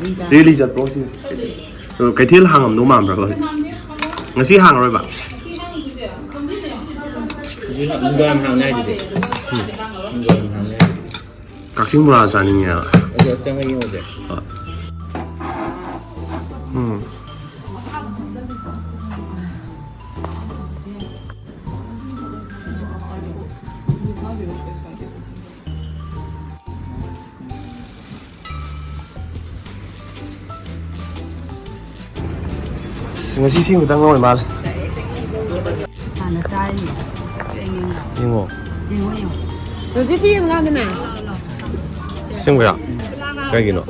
Really chatpa sih. Kaitil hangam do mam berapa? Ngasi hang rồi bạn. Wangjam hang này thì Wangjam hang này. Kakching bora sani ya. Ada sang lagi ada. Ngasi sih kita ngomong mal. Mana cai? Ingo. Rồi chứ em làm thế này. Xem vậy. Cái gì nó?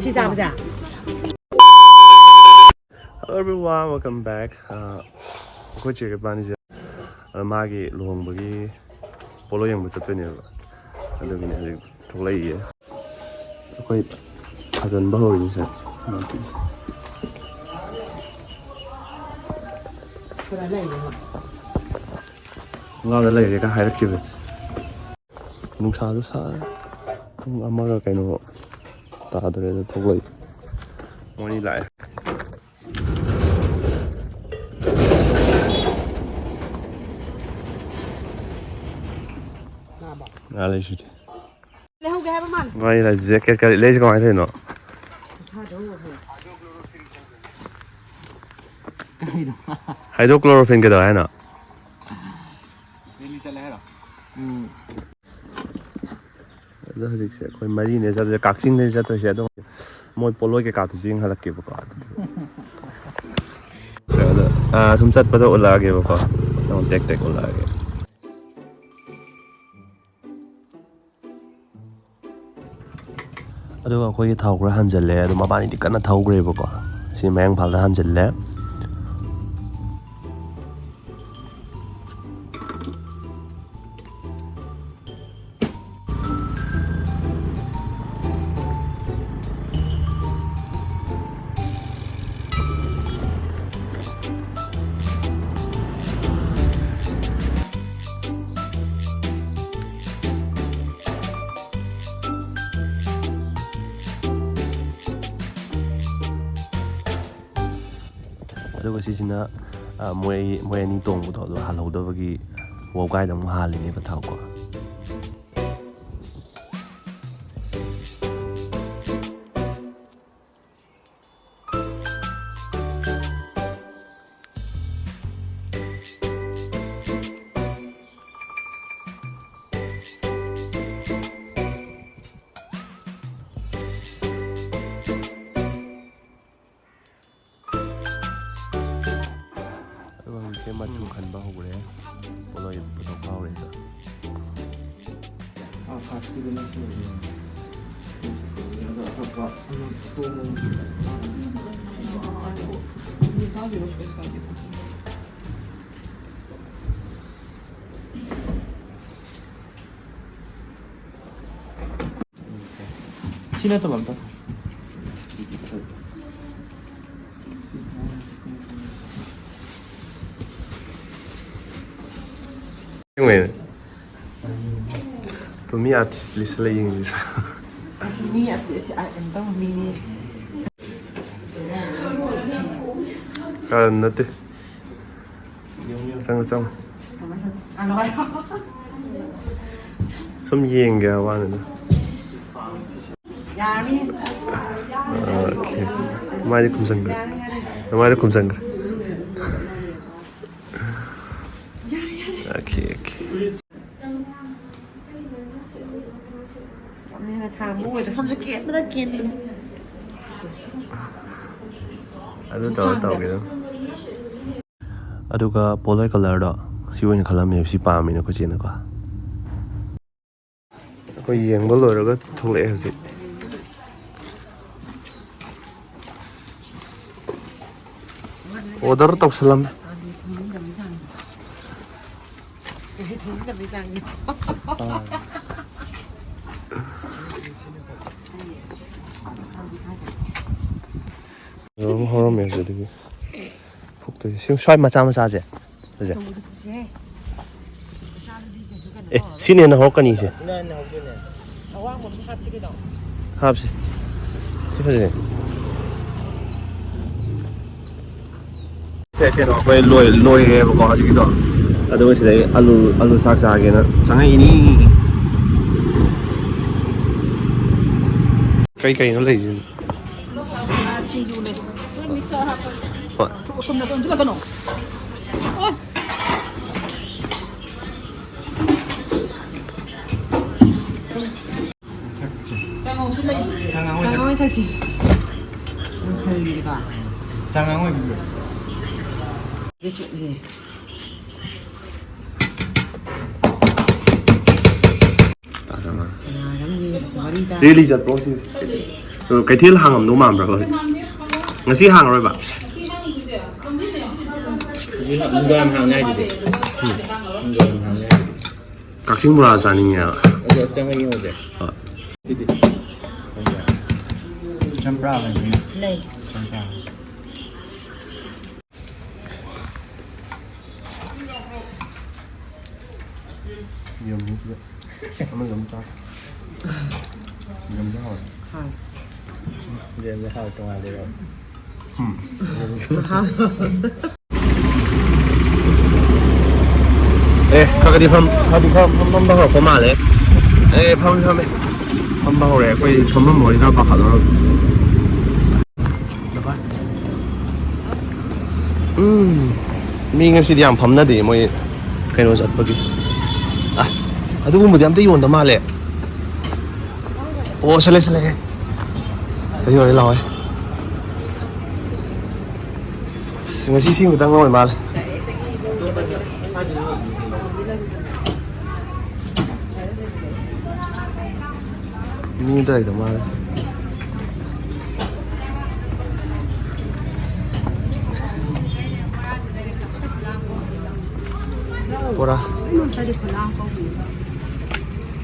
Chị sao bây giờ? Hello everyone, welcome back. Tôi chỉ cái bạn gì? Magi luồng bagi polo yang betul tu ni. Ada bini ada thục lagi. Tôi azan bahu ini saya. Ngon đấy lấy cái hai cái kia. Nung sao chút sao. Nung ăn mà cái nó ta được thục lagi. Mau đi lại. Lấy chút. Lấy không cái hai bạn. Vậy là jacket cái lấy cái này thế nào? Hydrochloroquine cái đó hay nào? Đó là gì? કોઈ મરી ને જતો કાક્ષિંગ ને જતો છે તો મોય પોલોય કે કાતું જીંગ હલક કે બકો tum sat pa to ulage bako no tek tek ulage aduga koi thau gra hanjalle adu mabani di kana thau gre bako si mayang phal da hanjalle aduga sisina moy ani tong bu do halhodabagi wogai dam halini ba thau ko cái mặt chung khăn bao rồi, bao giờ bắt đầu bao rồi đó. Sini tu bang. Anyway, to me artist list lagi English. Sini artis entah mini. Kalau nanti, sang. Ano kayo? Som yeng cái apa ni? Yari. Okay. Mai kum sanggar. Mai kum sanggar. Okay. Này là xà mũi, xong rồi kiến, nó kiến. Aduh tahu gitu. Aduga polai color đó, si win color mình si pa mình nó có chuyện nữa quá. Có yeng bao rồi đó thong lệ gì. Order tàu salam. 너무 허름해서 되게 폭도 지금 샤이 맞아 맞아지 그지? 에 신에는 할 거니 이제 합시 ꯁꯤ ꯐꯖꯩ ꯁꯦ ꯀꯩꯅꯣ ꯑꯩꯈꯣꯏ ꯂꯣꯏꯔꯦꯕꯀꯣ ꯍꯧꯖꯤꯛꯀꯤꯗꯣ ꯑꯗꯨꯒ ꯁꯤꯗꯩ ꯑꯂꯨ ꯁꯥꯛ ꯆꯥꯒꯦꯅ ꯆꯪꯉꯛꯏꯅꯤ ꯀꯩꯅꯣ ꯂꯩꯁꯤ 장어회 다시. 저희가 장어회 예. Really chặt bố chứ cái thiết hàng ẩm đúng mảm rồi ngày xí hàng rồi bạn Wangjam hàng này thì kakching bora sao nhỉ 어제 생각이 오제 chatpa này nhiều như thế nó giống ta giống nhau rồi 이제 뭐 하루 동안 내가 에 가게디 팜 방으로 고마래 에 팜 방으로 해 거의 팜 머리가 박하더라고 나봐 미 ngasi yang 팜 나디 뭐 그ꯩꯅꯣ ꯆꯠꯄꯒꯤ ꯑꯗꯨꯒꯨꯝꯕꯗꯤ ꯑꯝꯇ ꯌꯣꯟꯗ ꯃꯥꯜꯂꯦ ꯑꯣ ꯁꯠꯂꯦ ꯌꯣꯟꯂꯦ ꯂꯥꯎꯋꯦ ꯉꯁꯤ ꯁꯤ ꯈꯛꯇꯪ ꯑꯣꯏ ꯃꯥꯜꯂꯦ ꯃꯤ ꯑꯝꯇ ꯂꯩꯇꯕ ꯃꯥꯜꯂꯦ ꯕꯣꯔꯥ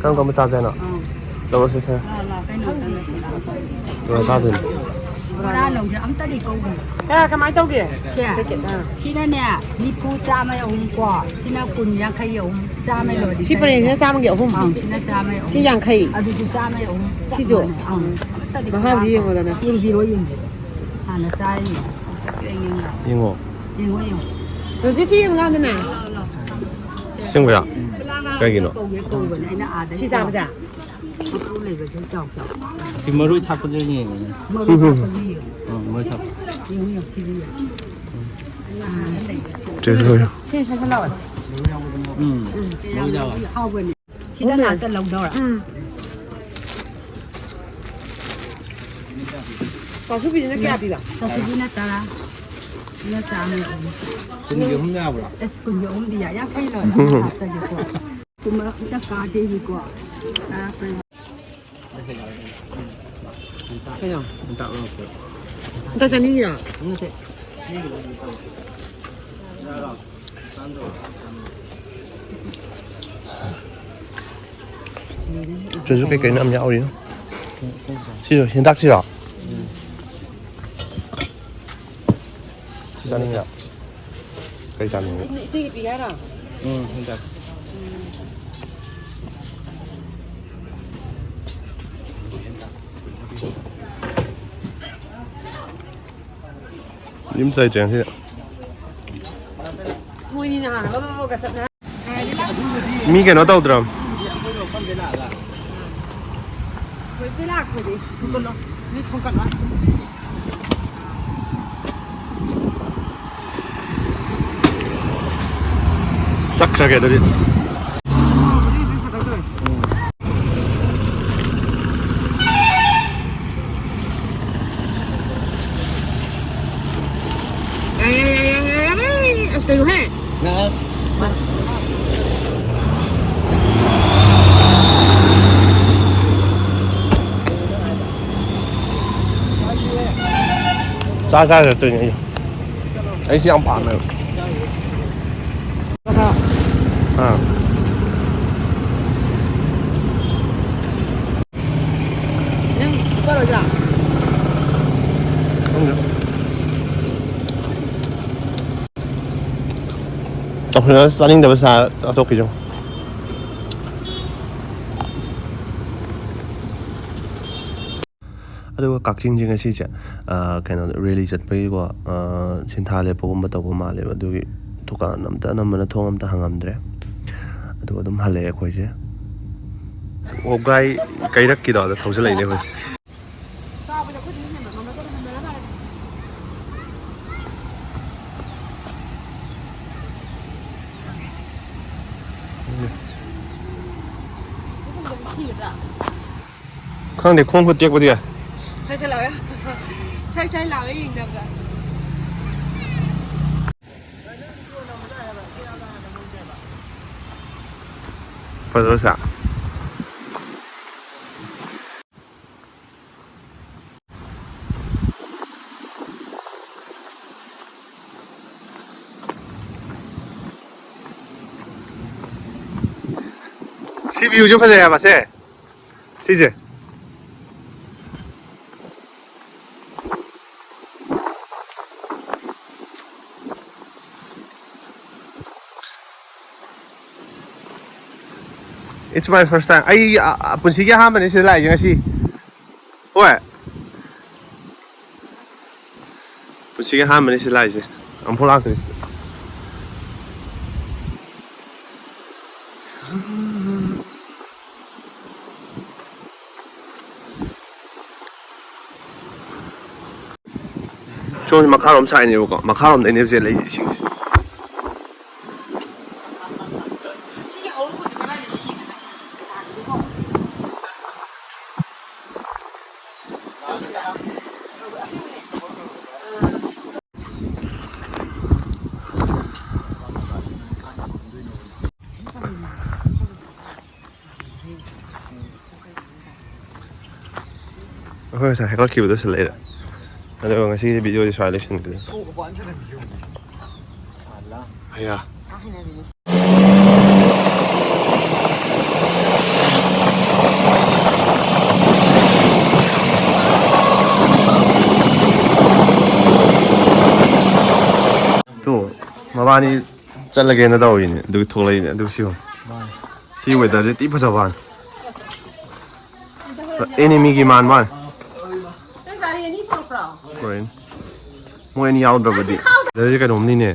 ꯀꯔꯝ ꯆꯥꯖꯦꯅꯣ ꯂꯧꯔꯁꯤ ꯈꯔ ꯕꯣꯔꯥ ꯆꯥꯗꯣꯏꯅꯤ ꯕꯣꯔꯥ ꯂꯧꯁꯦ ꯑꯝꯇꯗꯤ ꯀꯧꯕꯤ ꯀꯃꯥꯏꯅ ꯇꯧꯒꯦ ꯁꯤꯅꯅꯦ ꯅꯤꯐꯨ ꯆꯥꯝꯃꯩ ꯑꯍꯨꯝ ꯀꯣ ꯁꯤꯅ ꯀꯨꯟ ꯌꯥꯡꯈꯩ ꯑꯍꯨꯝ ꯆꯥꯝꯃꯩ ꯂꯣꯏꯔꯗꯤ ꯁꯤ ꯄꯔꯦꯡꯁꯤꯅ ꯆꯥꯝꯃꯒꯤ ꯑꯍꯨꯝ ꯁꯤꯅ ꯆꯥꯝꯃꯩ ꯑꯍꯨꯝ ꯁꯤ ꯌꯥꯡꯈꯩ ꯑꯗꯨꯁꯨ ꯆꯥꯝꯃꯩ ꯑꯍꯨꯝ ꯁꯤꯁꯨ ꯑꯝꯇꯗꯤ ꯃꯍꯥꯎꯁꯤ ꯌꯦꯡꯉꯣꯗꯅ ꯌꯦꯡꯕꯤꯔꯣ ꯍꯥꯟꯅ ꯆꯥꯔꯤꯅꯦ ꯌꯦꯡꯉꯣ ꯌꯦꯡꯉꯣ ꯍꯧꯖꯤꯛ ꯁꯤ ꯌꯦꯡꯉꯨꯀꯥꯟꯗꯅꯦ ꯁꯦꯡꯕꯔꯥ ꯀꯩꯒꯤꯅꯣ ꯀꯧꯕꯅꯦ ꯑꯩꯅ ꯑꯥꯗ ꯁꯤ ꯆꯥꯕꯁꯦ ꯃꯄꯨ ꯂꯩꯕꯁꯦ ꯆꯥꯎ ꯁꯤ ꯃꯔꯣꯏ ꯊꯥꯛꯄꯁꯦ ꯌꯦꯡꯉꯦ ꯃꯔꯨ ꯊꯥꯛꯄꯁꯤ ꯃꯔꯣꯏ ꯊꯥꯛꯄ ꯌꯦꯡꯉꯣ ꯁꯤꯗꯤ ꯃꯔꯣꯏ ꯌꯥꯎꯋꯦ ꯍꯥꯎꯕꯅꯦ ꯁꯤꯗ ꯉꯥꯛꯇ ꯂꯧꯗꯧꯔꯥ ꯆꯥꯁꯨꯕꯤꯁꯤꯅ ꯀꯌꯥ ꯄꯤꯕ ꯆꯥꯁꯨꯕꯤꯅ 10 ꯁꯤꯅ ꯆꯥꯝꯃꯩ ꯑꯍꯨꯝ ꯀꯨꯟꯒꯤ ꯑꯍꯨꯝ ꯌꯥꯕ꯭ꯔꯥ ꯑꯁ ꯀꯨꯟꯒꯤ ꯑꯍꯨꯝꯗꯤ ꯌꯥꯡꯈꯩ ꯂꯣꯏ ꯍꯥꯞꯆꯒꯦꯀꯣ ꯀꯨꯝꯕ ꯑꯝꯇ ꯀꯥꯗꯦꯕꯤꯀꯣ 그냥 다 잔인이야 준수 cái nằm nhau đi xin rồi hiện tác chưa chị Giang nhỉ cái Giang nhỉ chị bị cái nào hiện tại Điểm dây chén thế mùi nhà hàng nó cả trận mi cái nó tàu đầm với cái lạc rồi đi con nó đi không cần lại sắc ra cái đó đi Từ hết. ra rồi từ nhỉ ấy xem phản rồi Nhưng bao giờ chưa? không được 그냥 싸닝 데서 어떻게죠? ꯑꯗꯨꯒ ꯀꯛꯆꯤꯡꯁꯦ ꯉꯁꯤꯁꯦ ꯀꯩꯅꯣꯗ rally ꯆꯠꯄꯒꯤꯀꯣ ꯁꯤꯟꯊꯥ ꯂꯦꯞꯄꯒꯨꯝꯕ ꯇꯧꯕ ꯃꯥꯜꯂꯦꯕ ꯑꯗꯨꯒꯤ ꯗꯨꯀꯥꯟ ꯑꯝꯇ ꯑꯅꯝꯕꯅ ꯊꯣꯡ ꯑꯝꯇ ꯍꯪꯉꯝꯗ꯭ꯔꯦ ꯑꯗꯨꯒ ꯑꯗꯨꯝ ꯍꯜꯂꯛꯑꯦ ꯑꯩꯈꯣꯏꯁꯦ ꯋꯥꯕꯒꯥꯏ ꯀꯩꯔꯛꯀꯤꯗꯣ ꯑꯗ ꯊꯧꯖꯜꯂꯛꯏꯅꯦ ꯑꯩꯈꯣꯏꯁꯦ ꯈꯪꯗꯦ ꯈꯣꯡ ꯈꯨꯠ ꯇꯦꯛꯄꯗꯤ ꯌꯥꯏ ꯁꯥꯏ ꯂꯥꯎꯋꯦ ꯌꯦꯡꯗꯕꯗ ꯐꯖꯔꯁꯦ ꯁꯤ ꯚ꯭ꯌꯨꯁꯦ ꯐꯖꯩ ꯍꯥꯏꯕ ꯁꯦ ꯁꯤꯁꯦ It's my first time. ꯑꯩ ꯄꯨꯟꯁꯤꯒꯤ ꯑꯍꯥꯟꯕꯅꯦ ꯁꯤꯗ ꯂꯥꯛꯏꯁꯦ ꯉꯁꯤ. ꯍꯣꯏ. ꯄꯨꯟꯁꯤꯒꯤ ꯑꯍꯥꯟꯕꯅꯦ ꯁꯤꯗ ꯂꯥꯛꯏꯁꯦ. ꯑꯃꯨꯛꯐꯥꯎ ꯂꯥꯛꯇ꯭ꯔꯤ ꯁꯤꯗ. ꯁꯣꯝꯁꯦ ꯃꯈꯥꯔꯣꯝ ꯁꯥꯏꯅꯦꯕꯀꯣ. ꯃꯈꯥꯔꯣꯝꯗꯩꯅꯦ ꯍꯧꯖꯤꯛ ꯂꯩꯔꯤꯁꯦ ꯏꯁꯤꯡꯁꯦ. ꯑꯩꯈꯣꯏ ꯉꯁꯥꯏ ꯍꯦꯛꯂꯛꯈꯤꯕꯗꯣ ꯁꯤ ꯂꯩꯔꯦ. ꯑꯗꯨꯒ ꯉꯁꯤꯒꯤ ꯚꯤꯗꯤꯑꯣꯁꯦ ꯁ꯭ꯋꯥꯏ ꯂꯣꯏꯁꯤꯟꯒ꯭ꯔꯦ. ꯑꯌꯥ. ꯇꯣ ꯃꯕꯥꯅꯤ ꯆꯠꯂꯒꯦꯅ ꯇꯧꯔꯤꯅꯦ ꯑꯗꯨꯒ ꯊꯣꯛꯂꯛꯏꯅꯦ ꯑꯗꯨꯒ ꯁꯤꯌꯣ. ꯁꯤ ꯋꯦꯗꯔꯁꯦ ꯊꯤ ꯐꯖꯕ ꯋꯥꯅꯤ. ꯑꯦꯅꯤꯃꯤꯒꯤ ꯃꯥꯟꯕ ꯋꯥꯅꯤ. ꯃꯣꯏ ꯑꯅꯤ ꯌꯥꯎꯗ꯭ꯔꯕꯗꯤ ꯋꯦꯗꯔꯁꯦ ꯀꯩꯅꯣꯝꯅꯤꯅꯦ.